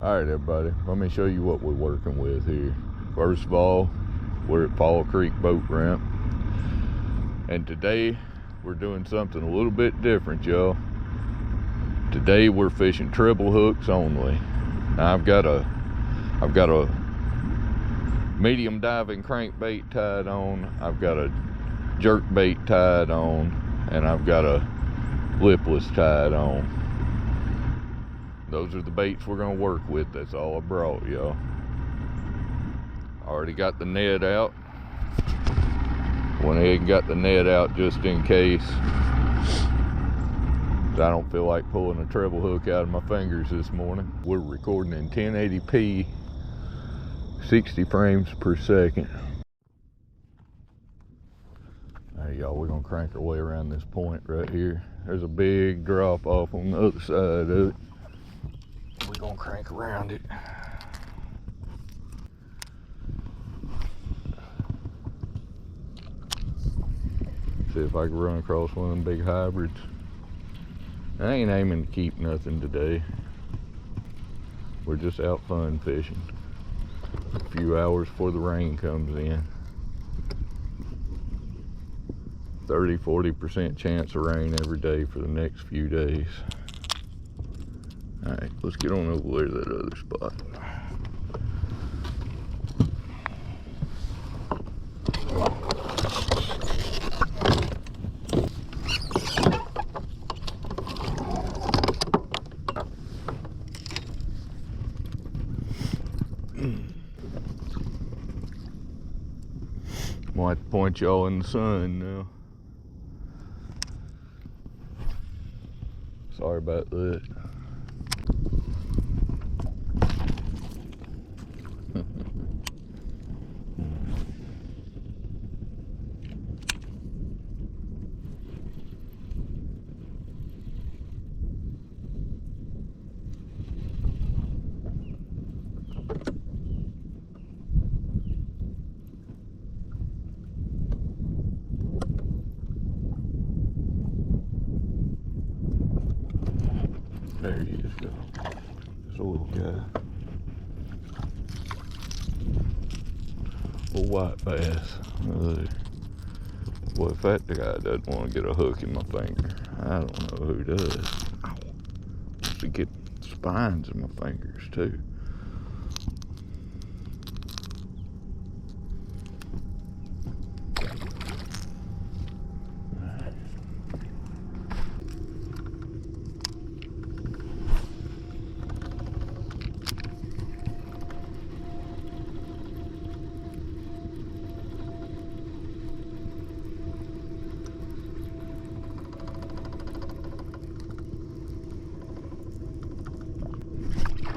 Alright everybody, let me show you what we're working with here. First of all, we're at Fall Creek Boat Ramp. And today, we're doing something a little bit different, y'all. Today we're fishing treble hooks only. Now I've got a medium diving crankbait tied on, I've got a jerk bait tied on, and I've got a lipless tied on. Those are the baits we're gonna work with. That's all I brought, y'all. Already got the net out. Went ahead and got the net out just in case. I don't feel like pulling a treble hook out of my fingers this morning. We're recording in 1080p, 60 frames per second. Alright y'all, we're gonna crank our way around this point right here. There's a big drop off on the other side of it. We're gonna crank around it. See if I can run across one of them big hybrids. I ain't aiming to keep nothing today. We're just out fun fishing. A few hours before the rain comes in. 30-40% chance of rain every day for the next few days. Alright, let's get on over there to that other spot. I'm gonna have to point y'all in the sun now. Sorry about that. There he is, go. This little guy. Little white bass. Well, if that guy doesn't want to get a hook in my finger, I don't know who does. Ow. To get spines in my fingers too.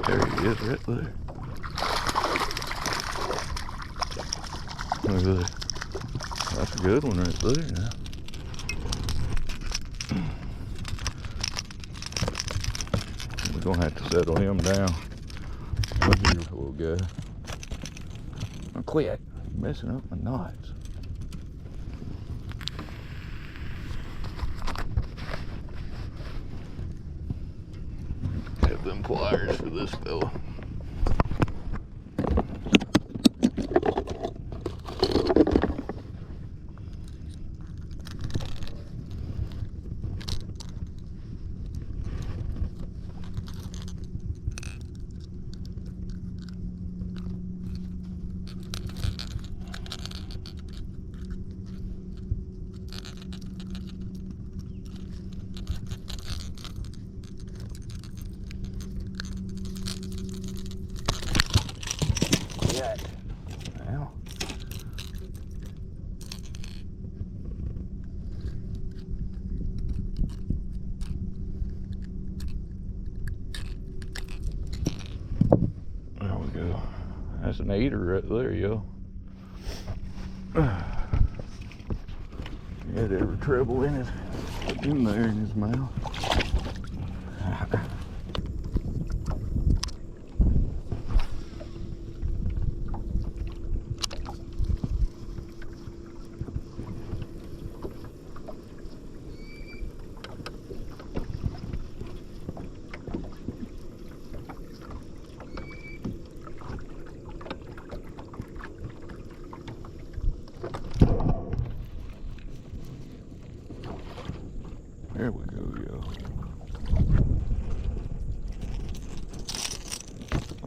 There he is, right there. Look at that. That's a good one right there now. We're gonna have to settle him down. Look at your little guy. Now quit messing up my knots. Have them pliers for this fella. Now. There we go. That's an eater right there, yo. He had every treble in there in his mouth.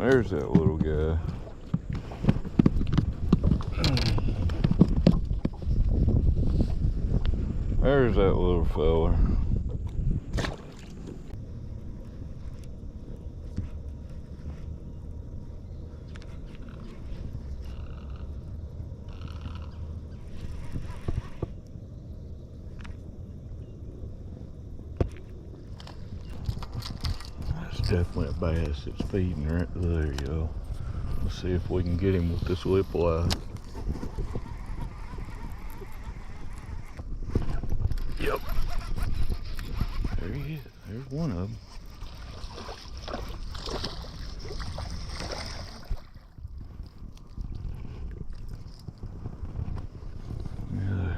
There's that little guy. There's that little fella. That's definitely a bass that's feeding right there, y'all. Let's see if we can get him with this lip line. Yep. There he is. There's one of them. Yeah.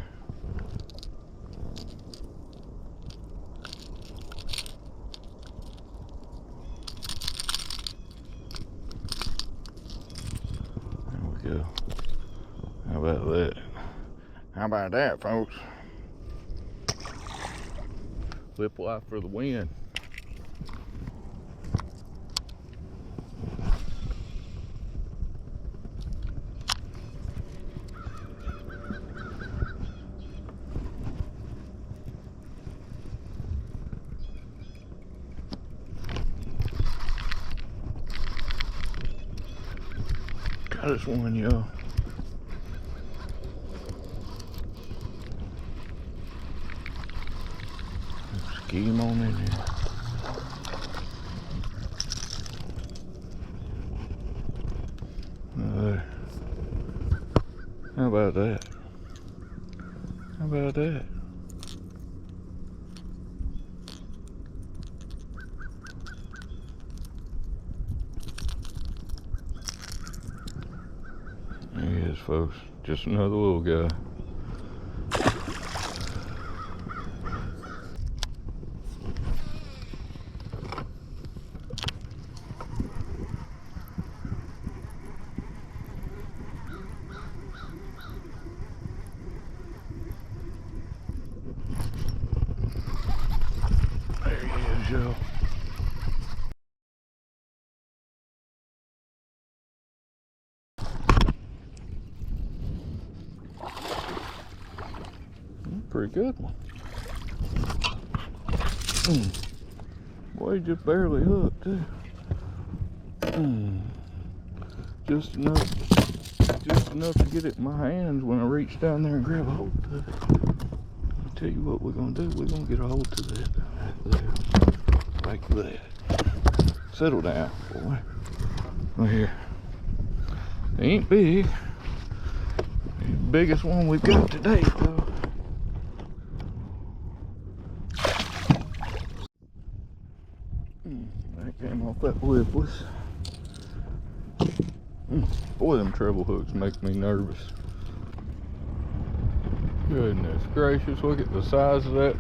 There we go. How about that? How about that, folks? Lip life for the win. Got us one, y'all. Get him on in there. How about that? How about that? There he is, folks. Just another little guy. There he is, y'all. Pretty good one. Boy, he just barely hooked too. Just enough to get it in my hands when I reach down there and grab a hold to it. I'll tell you what we're gonna do. We're gonna get a hold to that right there, like that. Settle down, boy. Right here. It ain't big. It's the biggest one we've got today, though. That came off that lipless. Boy, them treble hooks make me nervous. Goodness gracious, look at the size of that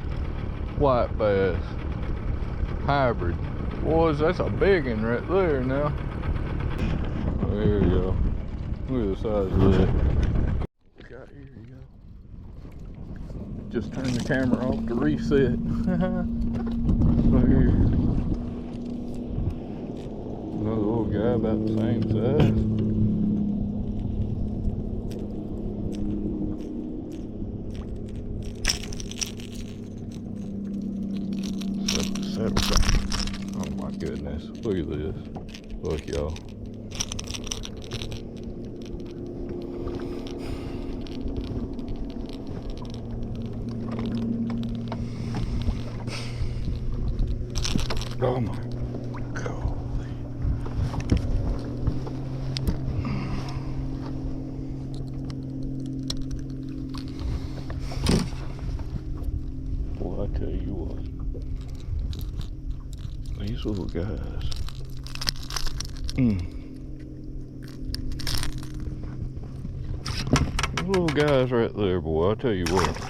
white bass. Hybrid. Boys, that's a big one right there now. Oh, there you go. Look at the size of that. Got here you go. Just turn the camera off to reset. Look here. Another little guy about the same size. Settle down. Oh my goodness. Look at this. Look, y'all. Oh my golly. Boy, I tell you what. These little guys. These little guys right there, boy, I tell you what.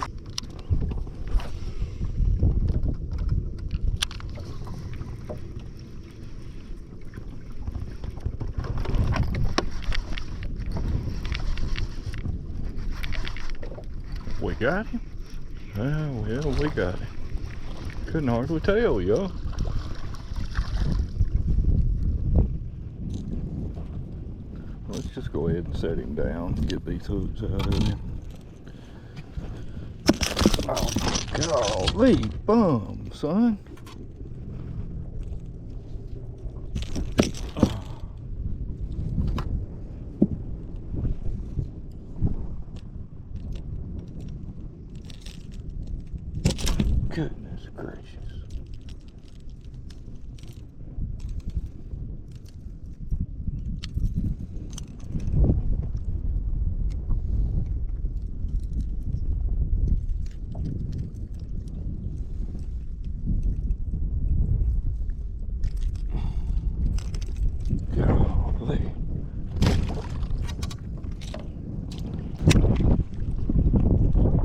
We got him? Oh, well, we got him. Couldn't hardly tell, y'all. Let's just go ahead and set him down and get these hooks out of him. Oh, golly, bum, son. Goodness gracious. Golly.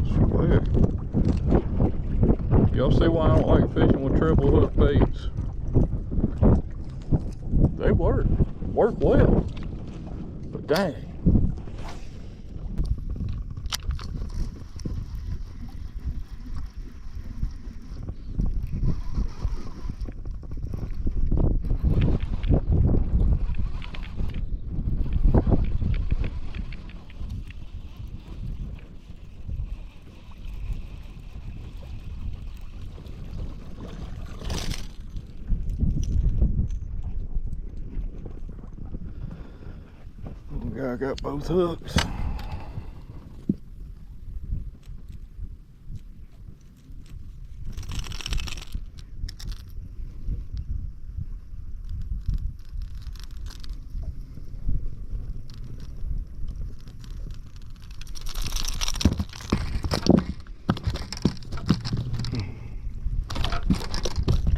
Swear. Y'all see why I don't like fishing with treble hook baits? They work well, but dang. I got both hooks.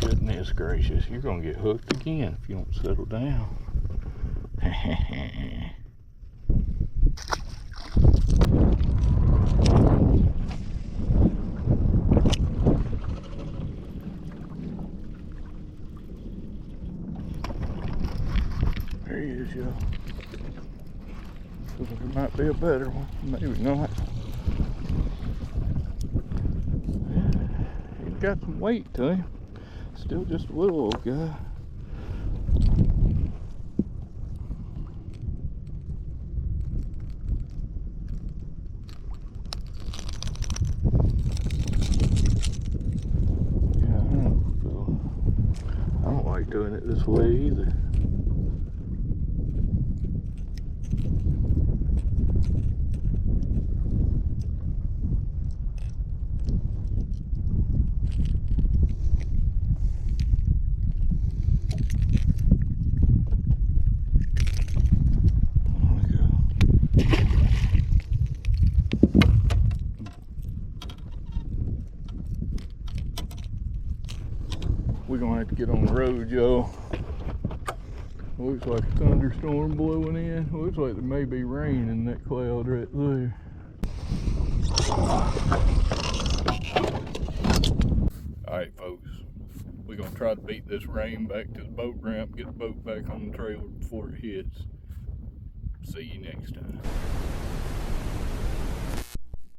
Goodness gracious, you're gonna get hooked again if you don't settle down. There he is, y'all. Looks like it might be a better one. Maybe not. He's got some weight to him. Still just a little old guy. Yeah, I don't like doing it this way either. We're gonna have to get on the road, y'all. Looks like a thunderstorm blowing in. Looks like there may be rain in that cloud right there. Alright folks, we're gonna try to beat this rain back to the boat ramp, get the boat back on the trailer before it hits. See you next time.